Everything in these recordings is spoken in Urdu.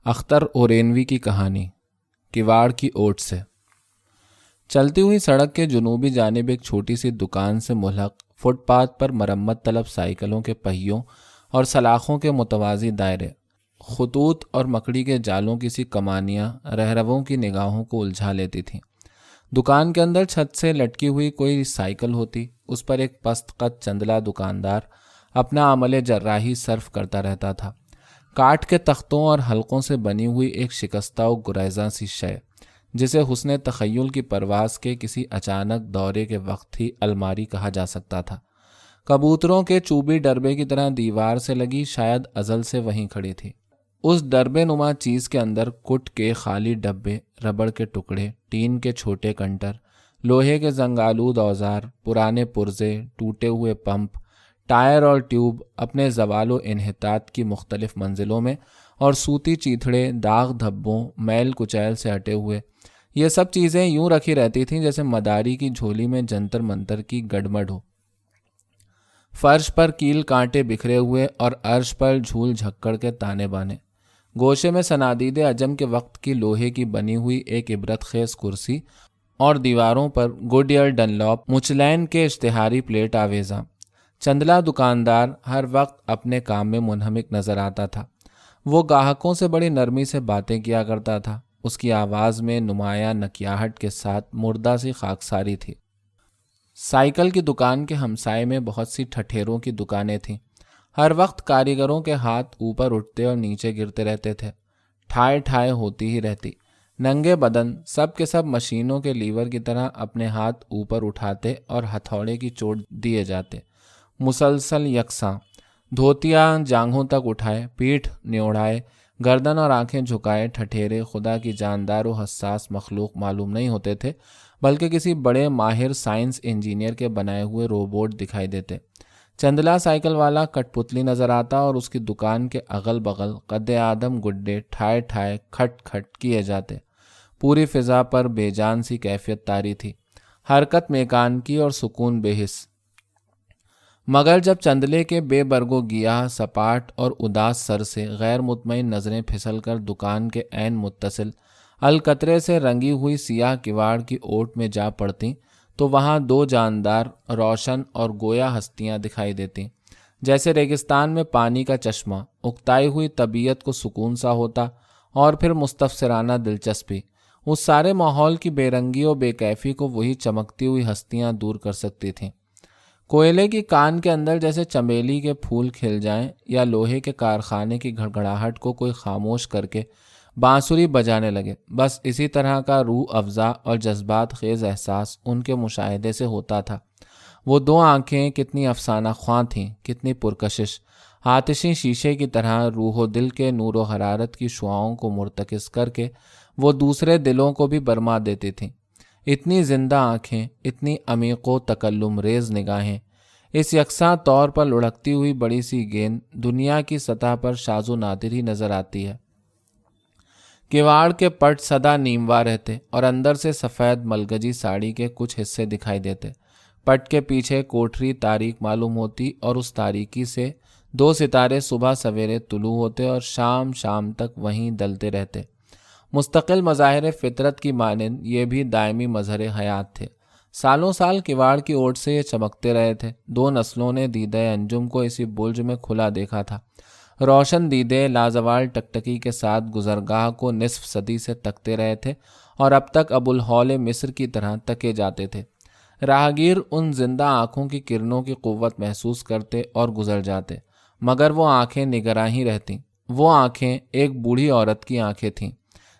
اختر اورینوی کی کہانی کواڑ کی اوٹ سے۔ چلتی ہوئی سڑک کے جنوبی جانب ایک چھوٹی سی دکان سے ملحق فٹ پاتھ پر مرمت طلب سائیکلوں کے پہیوں اور سلاخوں کے متوازی دائرے، خطوط اور مکڑی کے جالوں کی سی کمانیاں رہرووں کی نگاہوں کو الجھا لیتی تھیں۔ دکان کے اندر چھت سے لٹکی ہوئی کوئی سائیکل ہوتی، اس پر ایک پست قد چندلا دکاندار اپنا عمل جراحی صرف کرتا رہتا تھا۔ کاٹ کے تختوں اور حلقوں سے بنی ہوئی ایک شکستہ و گریزاں سی شے، جسے حسن تخیل کی پرواز کے کسی اچانک دورے کے وقت ہی الماری کہا جا سکتا تھا، کبوتروں کے چوبی ڈربے کی طرح دیوار سے لگی شاید ازل سے وہیں کھڑی تھی۔ اس ڈربے نما چیز کے اندر کٹ کے خالی ڈبے، ربڑ کے ٹکڑے، ٹین کے چھوٹے کنٹر، لوہے کے زنگالود اوزار، پرانے پرزے، ٹوٹے ہوئے پمپ، ٹائر اور ٹیوب اپنے زوال و انحطاط کی مختلف منزلوں میں، اور سوتی چیتھڑے داغ دھبوں میل کچیل سے ہٹے ہوئے۔ یہ سب چیزیں یوں رکھی رہتی تھیں جیسے مداری کی جھولی میں جنتر منتر کی گڑمڑ ہو۔ فرش پر کیل کانٹے بکھرے ہوئے اور عرش پر جھول جھکڑ کے تانے بانے۔ گوشے میں صنادید عجم کے وقت کی لوہے کی بنی ہوئی ایک عبرت خیز کرسی، اور دیواروں پر گوڈیئر ڈنلاپ مچلین کے اشتہاری پلیٹ آویزاں۔ چندلا دکاندار ہر وقت اپنے کام میں منہمک نظر آتا تھا۔ وہ گاہکوں سے بڑی نرمی سے باتیں کیا کرتا تھا۔ اس کی آواز میں نمایاں نکیاہٹ کے ساتھ مردہ سی خاکساری تھی۔ سائیکل کی دکان کے ہمسائے میں بہت سی ٹھٹھیروں کی دکانیں تھیں۔ ہر وقت کاریگروں کے ہاتھ اوپر اٹھتے اور نیچے گرتے رہتے تھے، ٹھائے ٹھائے ہوتی ہی رہتی۔ ننگے بدن سب کے سب مشینوں کے لیور کی طرح اپنے ہاتھ اوپر اٹھاتے اور ہتھوڑے کی چوٹ دیے جاتے، مسلسل یکساں۔ دھوتیاں جانگھوں تک اٹھائے، پیٹھ نیوڑھائے، گردن اور آنکھیں جھکائے ٹھٹھیرے خدا کی جاندار و حساس مخلوق معلوم نہیں ہوتے تھے، بلکہ کسی بڑے ماہر سائنس انجینئر کے بنائے ہوئے روبوٹ دکھائی دیتے۔ چندلا سائیکل والا کٹ پتلی نظر آتا اور اس کی دکان کے اغل بغل قد آدم گڈے ٹھائے ٹھائے کھٹ کھٹ کیے جاتے۔ پوری فضا پر بے جان سی کیفیت طاری تھی، حرکت میکان کی اور سکون بے حس۔ مگر جب چندلے کے بے برگو گیاہ سپاٹ اور اداس سر سے غیر مطمئن نظریں پھسل کر دکان کے عین متصل الکترے سے رنگی ہوئی سیاہ کواڑ کی اوٹ میں جا پڑتیں، تو وہاں دو جاندار، روشن اور گویا ہستیاں دکھائی دیتیں، جیسے ریگستان میں پانی کا چشمہ۔ اکتائی ہوئی طبیعت کو سکون سا ہوتا، اور پھر مستفسرانہ دلچسپی۔ اس سارے ماحول کی بے رنگی و بے کیفی کو وہی چمکتی ہوئی ہستیاں دور کر سکتی تھیں۔ کوئلے کی کان کے اندر جیسے چمیلی کے پھول کھل جائیں، یا لوہے کے کارخانے کی گھڑگھڑاہٹ کو کوئی خاموش کر کے بانسری بجانے لگے، بس اسی طرح کا روح افزا اور جذبات خیز احساس ان کے مشاہدے سے ہوتا تھا۔ وہ دو آنکھیں کتنی افسانہ خواں تھیں، کتنی پرکشش، آتشی شیشے کی طرح روح و دل کے نور و حرارت کی شعاؤں کو مرتکز کر کے وہ دوسرے دلوں کو بھی برما دیتی تھیں۔ اتنی زندہ آنکھیں، اتنی عمیق و تکلم ریز نگاہیں، اس یکساں طور پر لڑکتی ہوئی بڑی سی گیند دنیا کی سطح پر شاذ و نادر ہی نظر آتی ہے۔ کواڑ کے پٹ سدا نیموا رہتے اور اندر سے سفید ملگجی ساڑی کے کچھ حصے دکھائی دیتے۔ پٹ کے پیچھے کوٹری تاریک معلوم ہوتی، اور اس تاریکی سے دو ستارے صبح سویرے طلوع ہوتے اور شام تک وہیں دلتے رہتے۔ مستقل مظاہر فطرت کی مانند یہ بھی دائمی مظہر حیات تھے۔ سالوں سال کواڑ کی اوٹ سے یہ چمکتے رہے تھے۔ دو نسلوں نے دیدہ انجم کو اسی برج میں کھلا دیکھا تھا۔ روشن دیدے لازوال ٹکٹکی کے ساتھ گزرگاہ کو نصف صدی سے تکتے رہے تھے، اور اب تک ابو الہول مصر کی طرح تکے جاتے تھے۔ راہگیر ان زندہ آنکھوں کی کرنوں کی قوت محسوس کرتے اور گزر جاتے، مگر وہ آنکھیں نگراں ہی رہتیں۔ وہ آنکھیں ایک بوڑھی عورت کی آنکھیں تھیں،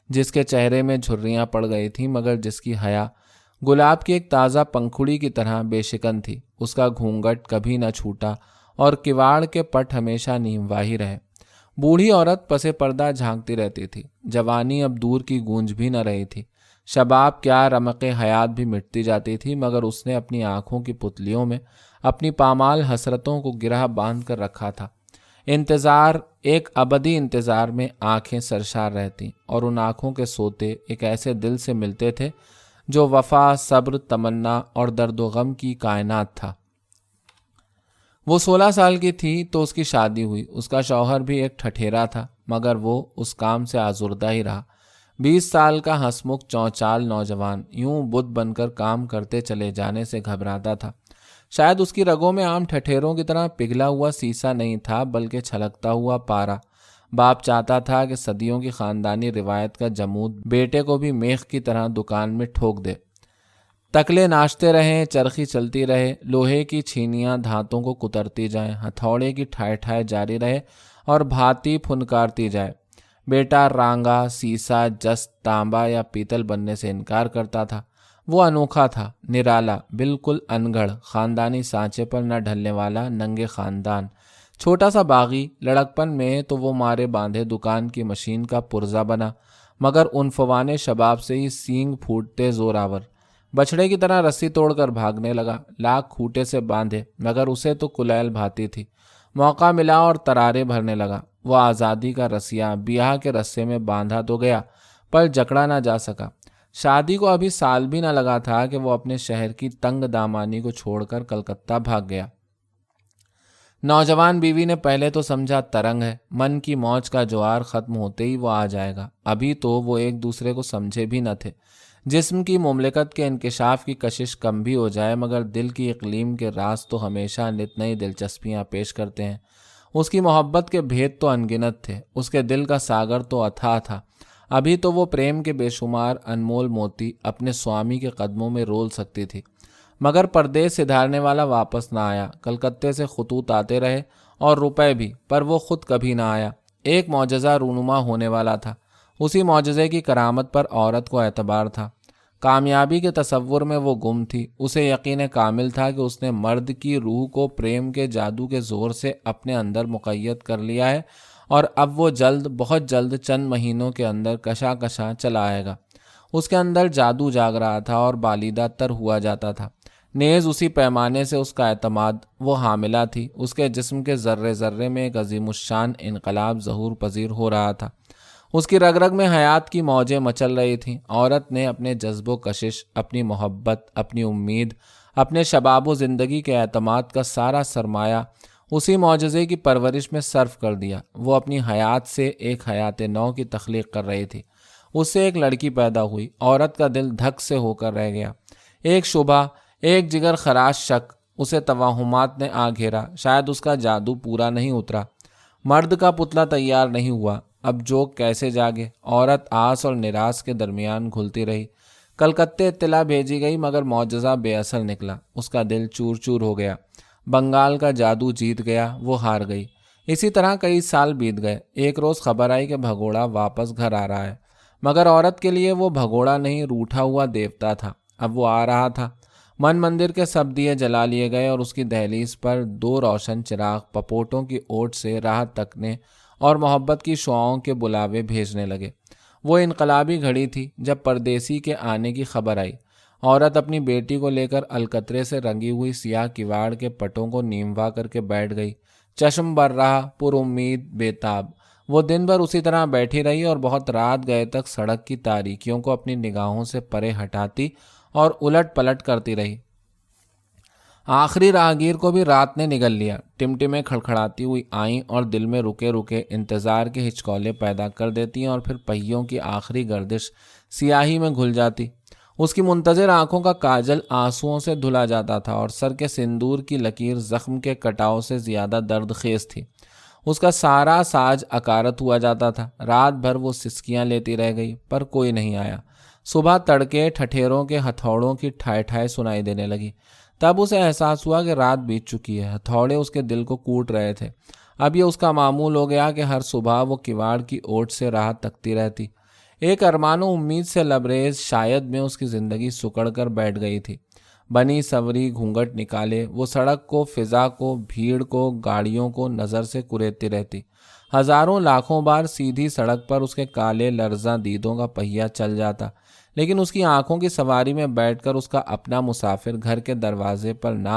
جس کے چہرے میں جھریاں پڑ گئی تھیں، مگر جس کی حیا گلاب کی ایک تازہ پنکھڑی کی طرح بے شکن تھی۔ اس کا گھونگھٹ کبھی نہ چھوٹا، اور کواڑ کے پٹ ہمیشہ نیموا ہی رہے۔ بوڑھی عورت پس پردہ جھانکتی رہتی تھی۔ جوانی اب دور کی گونج بھی نہ رہی تھی۔ شباب کیا رمق حیات بھی مٹتی جاتی تھی، مگر اس نے اپنی آنکھوں کی پتلیوں میں اپنی پامال حسرتوں کو گرہ باندھ کر رکھا تھا۔ انتظار، ایک ابدی انتظار میں آنکھیں سرشار رہتی، اور ان آنکھوں کے سوتے ایک ایسے دل سے ملتے تھے جو وفا، صبر، تمنا اور درد و غم کی کائنات تھا۔ وہ 16 سال کی تھی تو اس کی شادی ہوئی۔ اس کا شوہر بھی ایک ٹھٹھیرا تھا مگر وہ اس کام سے آزردہ ہی رہا۔ 20 سال کا ہنسمکھ چونچال نوجوان یوں بت بن کر کام کرتے چلے جانے سے گھبراتا تھا۔ شاید اس کی رگوں میں عام ٹھٹھیروں کی طرح پگھلا ہوا سیسا نہیں تھا بلکہ چھلکتا ہوا پارا۔ باپ چاہتا تھا کہ صدیوں کی خاندانی روایت کا جمود بیٹے کو بھی میخ کی طرح دکان میں ٹھوک دے۔ تکلے ناچتے رہیں، چرخی چلتی رہے، لوہے کی چھینیاں دھاتوں کو کترتی جائیں، ہتھوڑے کی ٹھائے ٹھائے جاری رہے اور بھاتی پھنکارتی جائے۔ بیٹا رانگا، سیسا، جست، تانبا یا پیتل بننے سے انکار کرتا تھا۔ وہ انوکھا تھا، نرالا، بالکل انگھڑ، خاندانی سانچے پر نہ ڈھلنے والا ننگے خاندان، چھوٹا سا باغی۔ لڑکپن میں تو وہ مارے باندھے دکان کی مشین کا پرزا بنا، مگر عنفوان شباب سے ہی سینگ پھوٹتے زوراور۔ بچھڑے کی طرح رسی توڑ کر بھاگنے لگا، لاکھ کھوٹے سے باندھے، مگر اسے تو کلیل بھاتی تھی۔ موقع ملا اور ترارے بھرنے لگا۔ وہ آزادی کا رسیا بیاہ کے رسے میں باندھا تو گیا پر جکڑا نہ جا سکا۔ شادی کو ابھی سال بھی نہ لگا تھا کہ وہ اپنے شہر کی تنگ دامانی کو چھوڑ کر کلکتہ بھاگ گیا۔ نوجوان بیوی نے پہلے تو سمجھا ترنگ ہے، من کی موج کا جوار ختم ہوتے ہی وہ آ جائے گا۔ ابھی تو وہ ایک دوسرے کو سمجھے بھی نہ تھے۔ جسم کی مملکت کے انکشاف کی کشش کم بھی ہو جائے مگر دل کی اقلیم کے راز تو ہمیشہ نت نئی دلچسپیاں پیش کرتے ہیں۔ اس کی محبت کے بھید تو انگنت تھے، اس کے دل کا ساگر تو اتھاہ تھا۔ ابھی تو وہ پریم کے بے شمار انمول موتی اپنے سوامی کے قدموں میں رول سکتی تھی، مگر پردیس سدھارنے والا واپس نہ آیا۔ کلکتے سے خطوط آتے رہے اور روپے بھی، پر وہ خود کبھی نہ آیا۔ ایک معجزہ رونما ہونے والا تھا، اسی معجزے کی کرامت پر عورت کو اعتبار تھا۔ کامیابی کے تصور میں وہ گم تھی۔ اسے یقین کامل تھا کہ اس نے مرد کی روح کو پریم کے جادو کے زور سے اپنے اندر مقید کر لیا ہے اور اب وہ جلد، بہت جلد، چند مہینوں کے اندر کشا کشاں چلا آئے گا۔ اس کے اندر جادو جاگ رہا تھا اور بالیدہ تر ہوا جاتا تھا۔ نیز اسی پیمانے سے اس کا اعتماد۔ وہ حاملہ تھی، اس کے جسم کے ذرے ذرے میں ایک عظیم الشان انقلاب ظہور پذیر ہو رہا تھا۔ اس کی رگ رگ میں حیات کی موجیں مچل رہی تھیں۔ عورت نے اپنے جذب و کشش، اپنی محبت، اپنی امید، اپنے شباب و زندگی کے اعتماد کا سارا سرمایہ اسی معجزے کی پرورش میں صرف کر دیا۔ وہ اپنی حیات سے ایک حیات نو کی تخلیق کر رہی تھی۔ اس سے ایک لڑکی پیدا ہوئی۔ عورت کا دل دھک سے ہو کر رہ گیا۔ ایک شبہ، ایک جگر خراش شک اسے توہمات نے آ گھیرا۔ شاید اس کا جادو پورا نہیں اترا، مرد کا پتلا تیار نہیں ہوا۔ اب جوگ کیسے جاگے؟ عورت آس اور نراس کے درمیان گھلتی رہی۔ کلکتے اطلاع بھیجی گئی مگر معجزہ بے اثر نکلا۔ اس کا دل چور چور ہو گیا۔ بنگال کا جادو جیت گیا، وہ ہار گئی۔ اسی طرح کئی سال بیت گئے۔ ایک روز خبر آئی کہ بھگوڑا واپس گھر آ رہا ہے، مگر عورت کے لیے وہ بھگوڑا نہیں، روٹھا ہوا دیوتا تھا۔ اب وہ آ رہا تھا۔ من مندر کے سب دیے جلا لیے گئے اور اس کی دہلیز پر 2 روشن چراغ پپوٹوں کی اوٹ سے راہ تکنے اور محبت کی شعاؤں کے بلاوے بھیجنے لگے۔ وہ انقلابی گھڑی تھی جب پردیسی کے آنے کی خبر آئی۔ عورت اپنی بیٹی کو لے کر الکترے سے رنگی ہوئی سیاہ کواڑ کے پٹوں کو نیموا کر کے بیٹھ گئی۔ چشم بر رہا، پر امید، بےتاب۔ وہ دن بھر اسی طرح بیٹھی رہی اور بہت رات گئے تک سڑک کی تاریکیوں کو اپنی نگاہوں سے پرے ہٹاتی اور الٹ پلٹ کرتی رہی۔ آخری راہگیر کو بھی رات نے نگل لیا۔ ٹمٹمیں کھڑکھڑاتی ہوئی آئیں اور دل میں رکے رکے انتظار کے ہچکولے پیدا کر دیتی اور پھر پہیوں کی آخری گردش سیاہی میں گھل جاتی۔ اس کی منتظر آنکھوں کا کاجل آنسوؤں سے دھلا جاتا تھا اور سر کے سندور کی لکیر زخم کے کٹاؤ سے زیادہ درد خیز تھی۔ اس کا سارا ساج اکارت ہوا جاتا تھا۔ رات بھر وہ سسکیاں لیتی رہ گئی پر کوئی نہیں آیا۔ صبح تڑکے ٹھٹھیروں کے ہتھوڑوں کی ٹھائے ٹھائے سنائی دینے لگی۔ تب اسے احساس ہوا کہ رات بیت چکی ہے۔ ہتھوڑے اس کے دل کو کوٹ رہے تھے۔ اب یہ اس کا معمول ہو گیا کہ ہر صبح وہ کواڑ کی اوٹ سے راہ تکتی رہتی۔ ایک ارمان و امید سے لبریز شاید میں اس کی زندگی سکڑ کر بیٹھ گئی تھی۔ بنی سوری گھونگھٹ نکالے وہ سڑک کو، فضا کو، بھیڑ کو، گاڑیوں کو نظر سے کریدتی رہتی۔ ہزاروں لاکھوں بار سیدھی سڑک پر اس کے کالے لرزاں دیدوں کا پہیہ چل جاتا، لیکن اس کی آنکھوں کی سواری میں بیٹھ کر اس کا اپنا مسافر گھر کے دروازے پر نہ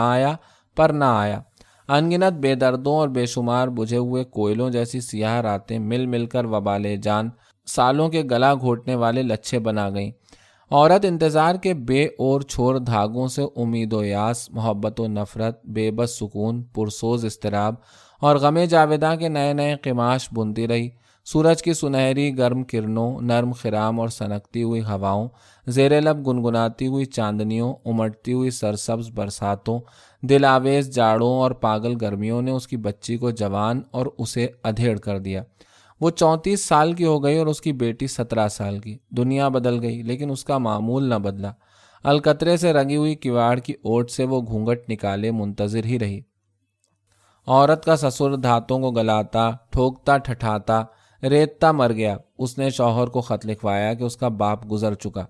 آیا۔ انگنت بے دردوں اور بے شمار بجھے ہوئے کوئلوں جیسی سیاہ راتیں مل مل کر وبال جان، سالوں کے گلا گھوٹنے والے لچھے بنا گئیں عورت انتظار کے بے اور چھور دھاگوں سے امید و یاس، محبت و نفرت، بے بس سکون، پرسوز اضطراب اور غم جاویداں کے نئے نئے قماش بنتی رہی۔ سورج کی سنہری گرم کرنوں، نرم خرام اور سنکتی ہوئی ہواؤں، زیر لب گنگناتی ہوئی چاندنیوں، امٹتی ہوئی سرسبز برساتوں، دل آویز جاڑوں اور پاگل گرمیوں نے اس کی بچی کو جوان اور اسے ادھیڑ کر دیا۔ وہ 34 سال کی ہو گئی اور اس کی بیٹی 17 سال کی۔ دنیا بدل گئی لیکن اس کا معمول نہ بدلا۔ الکترے سے رنگی ہوئی کواڑ کی اوٹ سے وہ گھونگھٹ نکالے منتظر ہی رہی۔ عورت کا سسر دھاتوں کو گلاتا، ٹھوکتا ٹھٹھاتا، ریتتا مر گیا۔ اس نے شوہر کو خط لکھوایا کہ اس کا باپ گزر چکا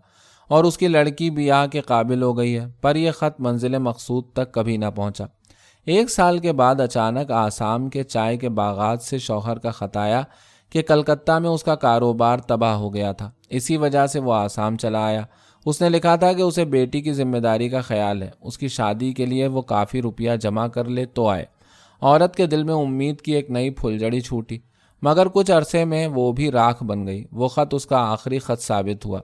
اور اس کی لڑکی بیاہ کے قابل ہو گئی ہے، پر یہ خط منزل مقصود تک کبھی نہ پہنچا۔ 1 سال کے بعد اچانک آسام کے چائے کے باغات سے شوہر کا خط آیا کہ کلکتہ میں اس کا کاروبار تباہ ہو گیا تھا، اسی وجہ سے وہ آسام چلا آیا۔ اس نے لکھا تھا کہ اسے بیٹی کی ذمہ داری کا خیال ہے، اس کی شادی کے لیے وہ کافی روپیہ جمع کر لے تو آئے۔ عورت کے دل میں امید کی ایک نئی پھلجڑی چھوٹی، مگر کچھ عرصے میں وہ بھی راکھ بن گئی۔ وہ خط اس کا آخری خط ثابت ہوا،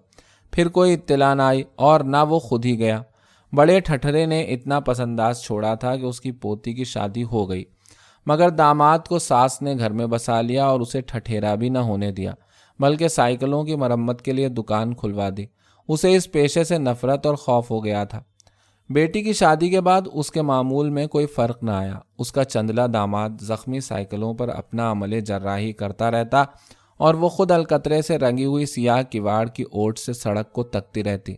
پھر کوئی اطلاع نہ آئی اور نہ وہ خود ہی گیا۔ بڑے ٹھٹھرے نے اتنا پسنداز چھوڑا تھا کہ اس کی پوتی کی شادی ہو گئی، مگر داماد کو ساس نے گھر میں بسا لیا اور اسے ٹھٹھیرا بھی نہ ہونے دیا، بلکہ سائیکلوں کی مرمت کے لیے دکان کھلوا دی۔ اسے اس پیشے سے نفرت اور خوف ہو گیا تھا۔ بیٹی کی شادی کے بعد اس کے معمول میں کوئی فرق نہ آیا۔ اس کا چندلہ داماد زخمی سائیکلوں پر اپنا عمل جراحی کرتا رہتا اور وہ خود الکترے سے رنگی ہوئی سیاہ کواڑ کی اوٹ سے سڑک کو تکتی رہتی۔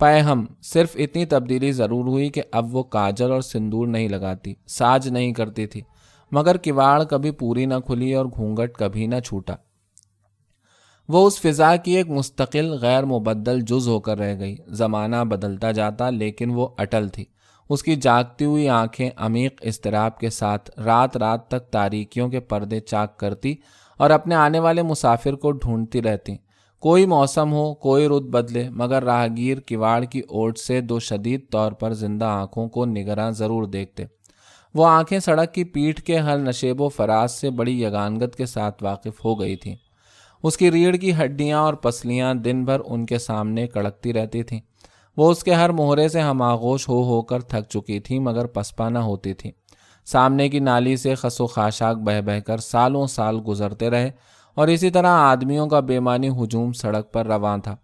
پیہم صرف اتنی تبدیلی ضرور ہوئی کہ اب وہ کاجل اور سندور نہیں لگاتی، ساج نہیں کرتی تھی، مگر کواڑ کبھی پوری نہ کھلی اور گھونگھٹ کبھی نہ چھوٹا۔ وہ اس فضا کی ایک مستقل غیر مبدل جز ہو کر رہ گئی۔ زمانہ بدلتا جاتا لیکن وہ اٹل تھی۔ اس کی جاگتی ہوئی آنکھیں عمیق اضطراب کے ساتھ رات رات تک تاریکیوں کے پردے چاک کرتی اور اپنے آنے والے مسافر کو ڈھونڈتی رہتی۔ کوئی موسم ہو، کوئی رت بدلے، مگر راہگیر کواڑ کی اوٹ سے 2 شدید طور پر زندہ آنکھوں کو نگراں ضرور دیکھتے۔ وہ آنکھیں سڑک کی پیٹھ کے ہر نشیب و فراز سے بڑی یگانگت کے ساتھ واقف ہو گئی تھیں۔ اس کی ریڑھ کی ہڈیاں اور پسلیاں دن بھر ان کے سامنے کڑکتی رہتی تھیں۔ وہ اس کے ہر مہرے سے ہم آغوش ہو کر تھک چکی تھی، مگر پسپا نہ ہوتی تھی۔ سامنے کی نالی سے خس و خاشاک بہہ بہہ کر سالوں سال گزرتے رہے اور اسی طرح آدمیوں کا بے معنی ہجوم سڑک پر رواں تھا۔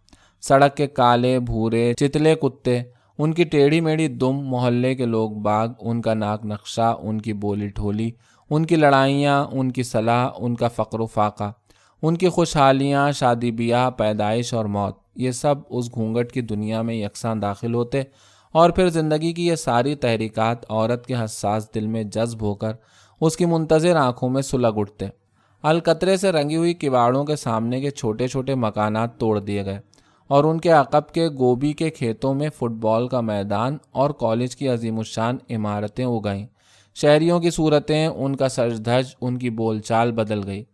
سڑک کے کالے بھورے چتلے کتے، ان کی ٹیڑھی میڑھی دم، محلے کے لوگ باغ، ان کا ناک نقشہ، ان کی بولی ٹھولی، ان کی لڑائیاں، ان کی صلاح، ان کا فقر و فاقہ، ان کی خوشحالیاں، شادی بیاہ، پیدائش اور موت، یہ سب اس گھونگھٹ کی دنیا میں یکساں داخل ہوتے اور پھر زندگی کی یہ ساری تحریکات عورت کے حساس دل میں جذب ہو کر اس کی منتظر آنکھوں میں سلگ اٹھتے۔ الکترے سے رنگی ہوئی کواڑوں کے سامنے کے چھوٹے چھوٹے مکانات توڑ دیے گئے اور ان کے عقب کے گوبھی کے کھیتوں میں فٹ بال کا میدان اور کالج کی عظیم الشان عمارتیں اگائیں۔ شہریوں کی صورتیں، ان کا سج دھج، ان کی بول چال بدل گئی۔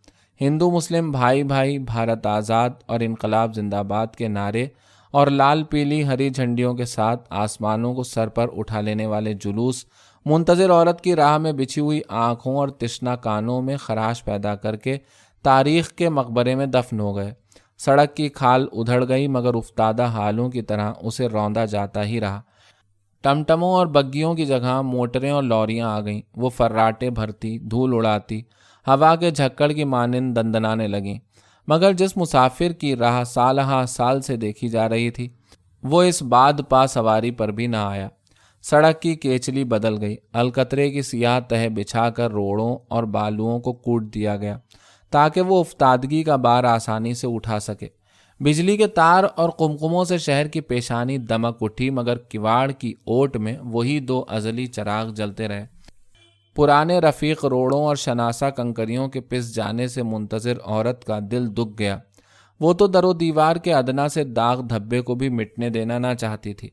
ہندو مسلم بھائی بھائی، بھارت آزاد اور انقلاب زندہ باد کے نعرے اور لال پیلی ہری جھنڈیوں کے ساتھ آسمانوں کو سر پر اٹھا لینے والے جلوس منتظر عورت کی راہ میں بچھی ہوئی آنکھوں اور تشنہ کانوں میں خراش پیدا کر کے تاریخ کے مقبرے میں دفن ہو گئے۔ سڑک کی کھال ادھڑ گئی مگر افتادہ حالوں کی طرح اسے روندا جاتا ہی رہا۔ ٹمٹموں اور بگیوں کی جگہ موٹریں اور لوریاں آ گئیں۔ وہ فراٹے بھرتی، دھول اڑاتی، ہوا کے جھکڑ کی مانند دندنانے لگیں، مگر جس مسافر کی راہ سال ہا سال سے دیکھی جا رہی تھی وہ اس بعد پا سواری پر بھی نہ آیا۔ سڑک کی کیچلی بدل گئی۔ الکترے کی سیاہ تہ بچھا کر روڑوں اور بالوؤں کو کوٹ دیا گیا تاکہ وہ افتادگی کا بار آسانی سے اٹھا سکے۔ بجلی کے تار اور قمقموں سے شہر کی پیشانی دمک اٹھی، مگر کواڑ کی اوٹ میں وہی 2 ازلی چراغ جلتے رہے۔ پرانے رفیق روڑوں اور شناسا کنکریوں کے پس جانے سے منتظر عورت کا دل دکھ گیا۔ وہ تو در و دیوار کے ادنا سے داغ دھبے کو بھی مٹنے دینا نہ چاہتی تھی۔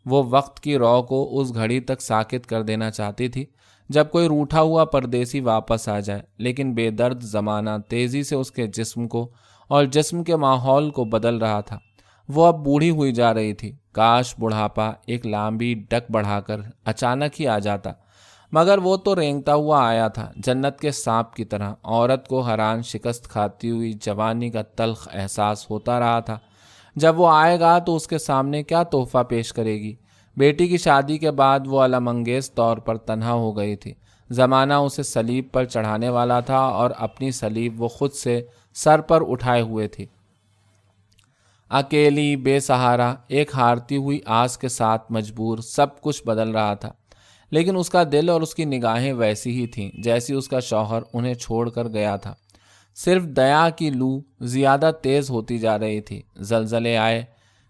وہ وقت کی رو کو اس گھڑی تک ساکت کر دینا چاہتی تھی جب کوئی روٹھا ہوا پردیسی واپس آ جائے، لیکن بے درد زمانہ تیزی سے اس کے جسم کو اور جسم کے ماحول کو بدل رہا تھا۔ وہ اب بوڑھی ہوئی جا رہی تھی۔ کاش بڑھاپا ایک لامبی ڈک بڑھا کر اچانک ہی آ جاتا، مگر وہ تو رینگتا ہوا آیا تھا، جنت کے سانپ کی طرح۔ عورت کو حیران شکست کھاتی ہوئی جوانی کا تلخ احساس ہوتا رہا تھا۔ جب وہ آئے گا تو اس کے سامنے کیا تحفہ پیش کرے گی؟ بیٹی کی شادی کے بعد وہ علم انگیز طور پر تنہا ہو گئی تھی۔ زمانہ اسے صلیب پر چڑھانے والا تھا اور اپنی صلیب وہ خود سے سر پر اٹھائے ہوئے تھی۔ اکیلی، بے سہارا، ایک ہارتی ہوئی آس کے ساتھ مجبور، سب کچھ بدل رہا تھا، لیکن اس کا دل اور اس کی نگاہیں ویسی ہی تھیں جیسی اس کا شوہر انہیں چھوڑ کر گیا تھا۔ صرف دیا کی لو زیادہ تیز ہوتی جا رہی تھی۔ زلزلے آئے،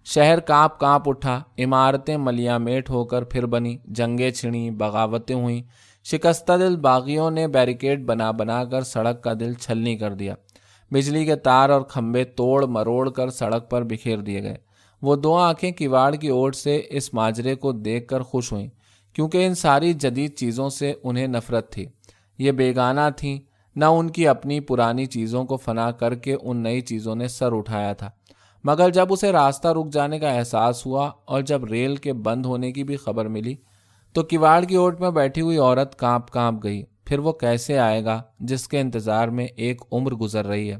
شہر کانپ کانپ اٹھا، عمارتیں ملیاں میٹ ہو کر پھر بنی، جنگیں چھڑیں، بغاوتیں ہوئیں، شکستہ دل باغیوں نے بیریکیڈ بنا بنا کر سڑک کا دل چھلنی کر دیا، بجلی کے تار اور کھمبے توڑ مروڑ کر سڑک پر بکھیر دیے گئے۔ وہ دو آنکھیں کیواڑ کی اوٹ سے اس ماجرے کو دیکھ کر خوش ہوئیں، کیونکہ ان ساری جدید چیزوں سے انہیں نفرت تھی۔ یہ بیگانہ تھیں، نہ ان کی اپنی پرانی چیزوں کو فنا کر کے ان نئی چیزوں نے سر اٹھایا تھا۔ مگر جب اسے راستہ رک جانے کا احساس ہوا اور جب ریل کے بند ہونے کی بھی خبر ملی تو کیواڑ کی اوٹ میں بیٹھی ہوئی عورت کانپ کانپ گئی۔ پھر وہ کیسے آئے گا جس کے انتظار میں ایک عمر گزر رہی ہے؟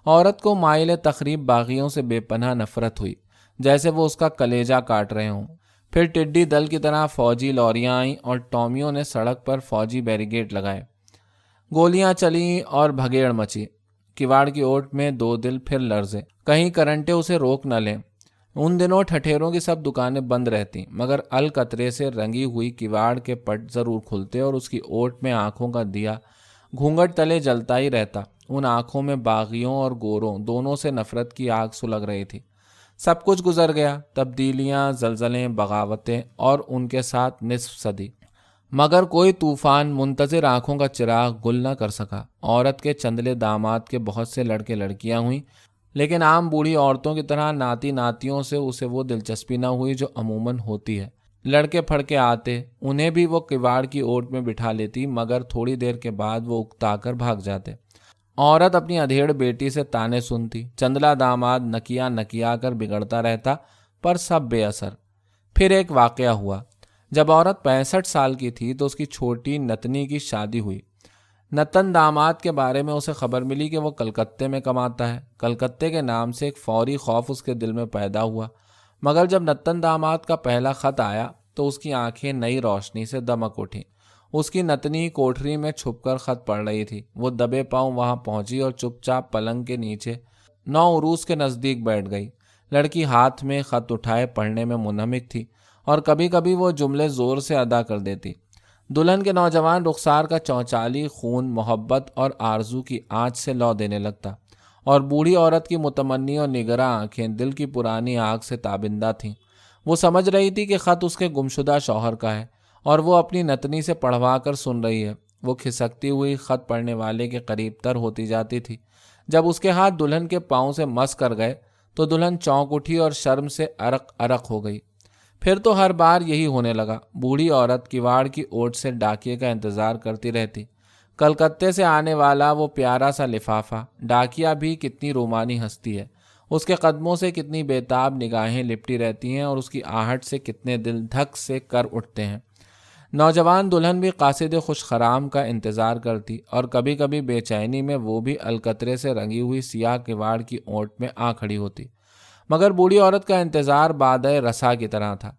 عورت کو مائل تقریب باغیوں سے بے پناہ نفرت ہوئی، جیسے وہ اس کا کلیجہ کاٹ رہے ہوں۔ پھر ٹڈی دل کی طرح فوجی لوریاں آئیں اور ٹومیوں نے سڑک پر فوجی بیریگیٹ لگائے، گولیاں چلیں اور بھگیڑ مچی۔ کیواڑ کی اوٹ میں دو دل پھر لرزے، کہیں کرنٹے اسے روک نہ لیں۔ ان دنوں ٹھٹھیروں کی سب دکانیں بند رہتی، مگر القطرے سے رنگی ہوئی کیواڑ کے پٹ ضرور کھلتے اور اس کی اوٹ میں آنکھوں کا دیا گھونگھٹ تلے جلتا ہی رہتا۔ ان آنکھوں میں باغیوں اور گوروں دونوں سے نفرت کی آگ سلگ رہی تھی۔ سب کچھ گزر گیا، تبدیلیاں، زلزلیں، بغاوتیں اور ان کے ساتھ نصف صدی، مگر کوئی طوفان منتظر آنکھوں کا چراغ گل نہ کر سکا۔ عورت کے چندلے داماد کے بہت سے لڑکے لڑکیاں ہوئیں، لیکن عام بوڑھی عورتوں کی طرح ناتی ناتیوں سے اسے وہ دلچسپی نہ ہوئی جو عموماً ہوتی ہے۔ لڑکے پھڑکے آتے، انہیں بھی وہ کیواڑ کی اوٹ میں بٹھا لیتی، مگر تھوڑی دیر کے بعد وہ اکتا کر بھاگ جاتے۔ عورت اپنی ادھیڑ بیٹی سے تانے سنتی، چندلا داماد نکیا نکیا کر بگڑتا رہتا، پر سب بے اثر۔ پھر ایک واقعہ ہوا۔ جب عورت 65 سال کی تھی تو اس کی چھوٹی نتنی کی شادی ہوئی۔ نتن داماد کے بارے میں اسے خبر ملی کہ وہ کلکتے میں کماتا ہے۔ کلکتے کے نام سے ایک فوری خوف اس کے دل میں پیدا ہوا، مگر جب نتن داماد کا پہلا خط آیا تو اس کی آنکھیں نئی روشنی سے دمک اٹھیں۔ اس کی نتنی کوٹری میں چھپ کر خط پڑھ رہی تھی۔ وہ دبے پاؤں وہاں پہنچی اور چپ چاپ پلنگ کے نیچے 9 عروس کے نزدیک بیٹھ گئی۔ لڑکی ہاتھ میں خط اٹھائے پڑھنے میں منہمک تھی اور کبھی کبھی وہ جملے زور سے ادا کر دیتی۔ دلہن کے نوجوان رخسار کا چونچالی خون محبت اور آرزو کی آنچ سے لو دینے لگتا، اور بوڑھی عورت کی متمنی اور نگراں آنکھیں دل کی پرانی آگ سے تابندہ تھیں۔ وہ سمجھ رہی تھی کہ خط اس کے گمشدہ شوہر کا ہے اور وہ اپنی نتنی سے پڑھوا کر سن رہی ہے۔ وہ کھسکتی ہوئی خط پڑھنے والے کے قریب تر ہوتی جاتی تھی۔ جب اس کے ہاتھ دلہن کے پاؤں سے مس کر گئے تو دلہن چونک اٹھی اور شرم سے عرق عرق ہو گئی۔ پھر تو ہر بار یہی ہونے لگا۔ بوڑھی عورت کیواڑ کی اوٹ سے ڈاکیے کا انتظار کرتی رہتی۔ کلکتے سے آنے والا وہ پیارا سا لفافہ، ڈاکیا بھی کتنی رومانی ہستی ہے، اس کے قدموں سے کتنی بیتاب نگاہیں لپٹی رہتی ہیں اور اس کی آہٹ سے کتنے دل دھک سے کر اٹھتے ہیں۔ نوجوان دلہن بھی قاصد خوش خرام کا انتظار کرتی اور کبھی کبھی بے چینی میں وہ بھی القطرے سے رنگی ہوئی سیاہ کیواڑ کی اوٹ میں آ کھڑی ہوتی، مگر بوڑھی عورت کا انتظار بادۂ رسا کی طرح تھا،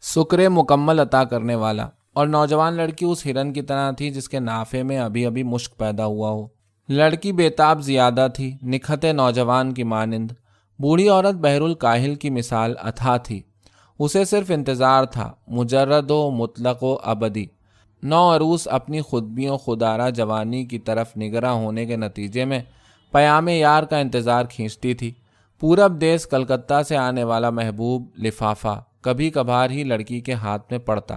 سکرے مکمل عطا کرنے والا، اور نوجوان لڑکی اس ہرن کی طرح تھی جس کے نافے میں ابھی ابھی مشک پیدا ہوا ہو۔ لڑکی بیتاب زیادہ تھی، نکھتے نوجوان کی مانند۔ بوڑھی عورت بحر الکاہل کی مثال اتھا تھی۔ اسے صرف انتظار تھا، مجرد و مطلق و ابدی۔ 9 عروس اپنی خودبی و خودارہ جوانی کی طرف نگراں ہونے کے نتیجے میں پیام یار کا انتظار کھینچتی تھی۔ پورب دیس کلکتہ سے آنے والا محبوب لفافہ کبھی کبھار ہی لڑکی کے ہاتھ میں پڑتا۔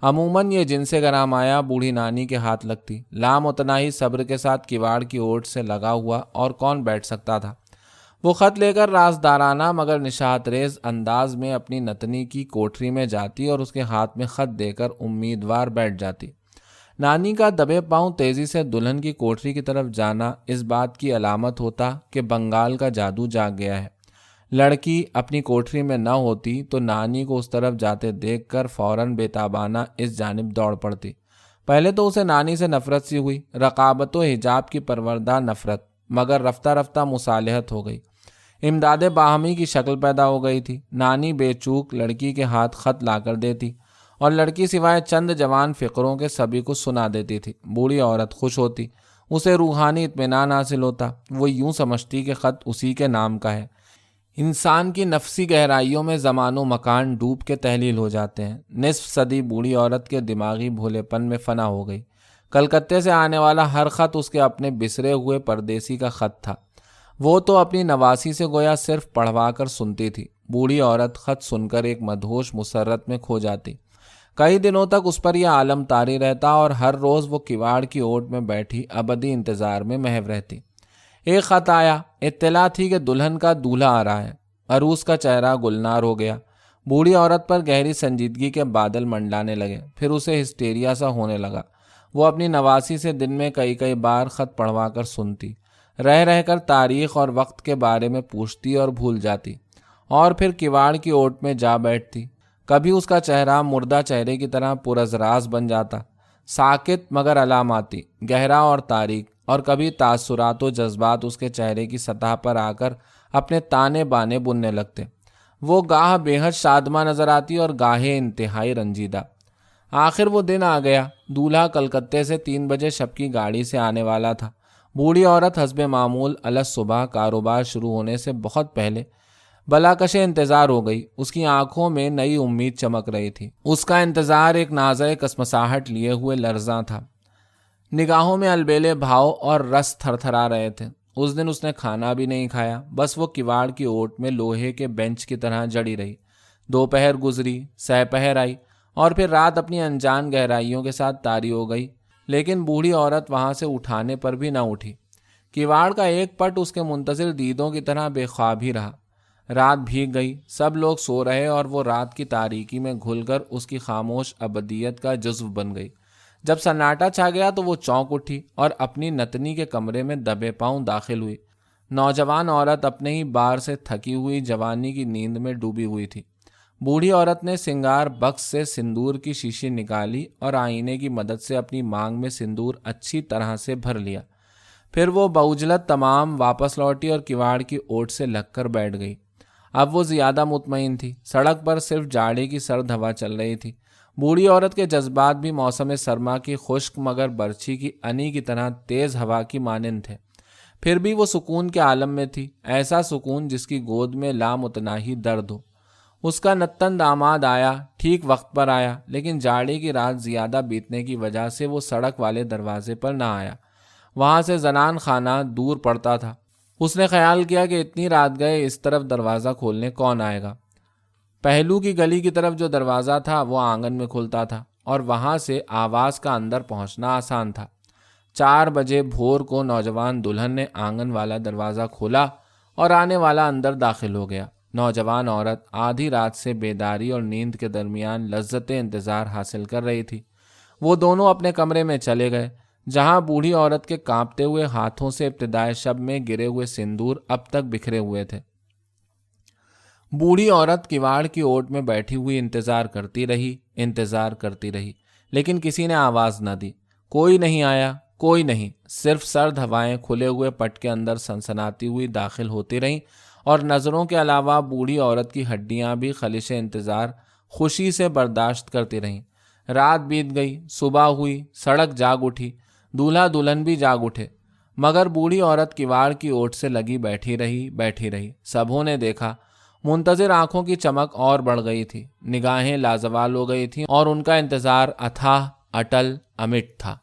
عموماً یہ جن سے گرام آیا بوڑھی نانی کے ہاتھ لگتی۔ لامتناہی صبر کے ساتھ کیواڑ کی اوٹ سے لگا ہوا اور کون بیٹھ سکتا تھا۔ وہ خط لے کر رازدارانہ مگر نشاط ریز انداز میں اپنی نتنی کی کوٹری میں جاتی اور اس کے ہاتھ میں خط دے کر امیدوار بیٹھ جاتی۔ نانی کا دبے پاؤں تیزی سے دلہن کی کوٹری کی طرف جانا اس بات کی علامت ہوتا کہ بنگال کا جادو جاگ گیا ہے۔ لڑکی اپنی کوٹری میں نہ ہوتی تو نانی کو اس طرف جاتے دیکھ کر فوراً بیتابانہ اس جانب دوڑ پڑتی۔ پہلے تو اسے نانی سے نفرت سی ہوئی، رقابت و حجاب کی پروردہ نفرت، مگر رفتہ رفتہ مصالحت ہو گئی۔ امداد باہمی کی شکل پیدا ہو گئی تھی۔ نانی بے چوک لڑکی کے ہاتھ خط لا کر دیتی اور لڑکی سوائے چند جوان فقروں کے سبھی کو سنا دیتی تھی۔ بوڑھی عورت خوش ہوتی، اسے روحانی اطمینان حاصل ہوتا۔ وہ یوں سمجھتی کہ خط اسی کے نام کا ہے۔ انسان کی نفسی گہرائیوں میں زمان و مکان ڈوب کے تحلیل ہو جاتے ہیں۔ نصف صدی بوڑھی عورت کے دماغی بھولے پن میں فنا ہو گئی۔ کلکتے سے آنے والا ہر خط اس کے اپنے بسرے ہوئے پردیسی کا خط تھا۔ وہ تو اپنی نواسی سے گویا صرف پڑھوا کر سنتی تھی۔ بوڑھی عورت خط سن کر ایک مدہوش مسرت میں کھو جاتی۔ کئی دنوں تک اس پر یہ عالم طاری رہتا اور ہر روز وہ کواڑ کی اوٹ میں بیٹھی ابدی انتظار میں محو رہتی۔ ایک خط آیا، اطلاع تھی کہ دلہن کا دولہا آ رہا ہے۔ عروس کا چہرہ گلنار ہو گیا۔ بوڑھی عورت پر گہری سنجیدگی کے بادل منڈلانے لگے، پھر اسے ہسٹیریا سا ہونے لگا۔ وہ اپنی نواسی سے دن میں کئی بار خط پڑھوا کر سنتی، رہ کر تاریخ اور وقت کے بارے میں پوچھتی اور بھول جاتی، اور پھر کواڑ کی اوٹ میں جا بیٹھتی۔ کبھی اس کا چہرہ مردہ چہرے کی طرح پرازراز بن جاتا، ساکت مگر علاماتی، گہرا اور تاریک، اور کبھی تاثرات و جذبات اس کے چہرے کی سطح پر آ کر اپنے تانے بانے بننے لگتے۔ وہ گاہ بے حد شادماں نظر آتی اور گاہے انتہائی رنجیدہ۔ آخر وہ دن آ گیا۔ دولہا کلکتے سے 3 بجے شب کی گاڑی سے آنے والا تھا۔ بوڑھی عورت حسب معمول الصبح کاروبار شروع ہونے سے بہت پہلے بلاکش انتظار ہو گئی۔ اس کی آنکھوں میں نئی امید چمک رہی تھی۔ اس کا انتظار ایک نازع کسمساہٹ لیے ہوئے لرزاں تھا۔ نگاہوں میں البیلے بھاؤ اور رس تھر تھرا رہے تھے۔ اس دن اس نے کھانا بھی نہیں کھایا، بس وہ کواڑ کی اوٹ میں لوہے کے بینچ کی طرح جڑی رہی۔ دوپہر گزری، سہ پہر آئی، اور پھر رات اپنی انجان گہرائیوں کے ساتھ طاری ہو گئی، لیکن بوڑھی عورت وہاں سے اٹھانے پر بھی نہ اٹھی۔ کواڑ کا ایک پٹ اس کے منتظر دیدوں کی طرح بے خواب ہی رہا۔ رات بھیگ گئی، سب لوگ سو رہے اور وہ رات کی تاریکی میں گھل کر اس کی خاموش ابدیت کا جزو بن گئی۔ جب سناٹا چھا گیا تو وہ چونک اٹھی اور اپنی نتنی کے کمرے میں دبے پاؤں داخل ہوئی۔ نوجوان عورت اپنے ہی بار سے تھکی ہوئی جوانی کی نیند میں ڈوبی ہوئی تھی۔ بوڑھی عورت نے سنگار بکس سے سندور کی شیشی نکالی اور آئینے کی مدد سے اپنی مانگ میں سندور اچھی طرح سے بھر لیا۔ پھر وہ بعجلت تمام واپس لوٹی اور کواڑ کی اوٹ سے لگ کر بیٹھ گئی۔ اب وہ زیادہ مطمئن تھی۔ سڑک پر صرف جاڑے کی سرد ہوا چل رہی تھی۔ بوڑھی عورت کے جذبات بھی موسم سرما کی خشک مگر برچھی کی انی کی طرح تیز ہوا کی مانند تھے۔ پھر بھی وہ سکون کے عالم میں تھی، ایسا سکون جس کی گود میں لامتناہی درد ہو۔ اس کا نتن داماد آیا، ٹھیک وقت پر آیا، لیکن جاڑے کی رات زیادہ بیتنے کی وجہ سے وہ سڑک والے دروازے پر نہ آیا۔ وہاں سے زنان خانہ دور پڑتا تھا۔ اس نے خیال کیا کہ اتنی رات گئے، اس طرف دروازہ کھولنے کون آئے گا؟ پہلو کی گلی کی طرف جو دروازہ تھا وہ آنگن میں کھلتا تھا اور وہاں سے آواز کا اندر پہنچنا آسان تھا۔ 4 بجے بھور کو نوجوان دلہن نے آنگن والا دروازہ کھولا اور آنے والا اندر داخل ہو گیا۔ نوجوان عورت آدھی رات سے بیداری اور نیند کے درمیان لذت انتظار حاصل کر رہی تھی۔ وہ دونوں اپنے کمرے میں چلے گئے، جہاں بوڑھی عورت کے کانپتے ہوئے ہاتھوں سے ابتدائے شب میں گرے ہوئے سندور اب تک بکھرے ہوئے تھے۔ بوڑھی عورت کواڑ کی اوٹ میں بیٹھی ہوئی انتظار کرتی رہی، لیکن کسی نے آواز نہ دی۔ کوئی نہیں آیا، کوئی نہیں، صرف سرد ہوائیں کھلے ہوئے پٹ کے اندر سنسناتی ہوئی داخل ہوتی رہیں، اور نظروں کے علاوہ بوڑھی عورت کی ہڈیاں بھی خلش انتظار خوشی سے برداشت کرتی رہیں۔ رات بیت گئی، صبح ہوئی، سڑک جاگ اٹھی، دولہا دلہن بھی جاگ اٹھے، مگر بوڑھی عورت کواڑ کی اوٹ سے لگی بیٹھی رہی۔ سبھوں نے دیکھا، منتظر آنکھوں کی چمک اور بڑھ گئی تھی، نگاہیں لازوال ہو گئی تھیں، اور ان کا انتظار اتھاہ، اٹل، امٹ تھا۔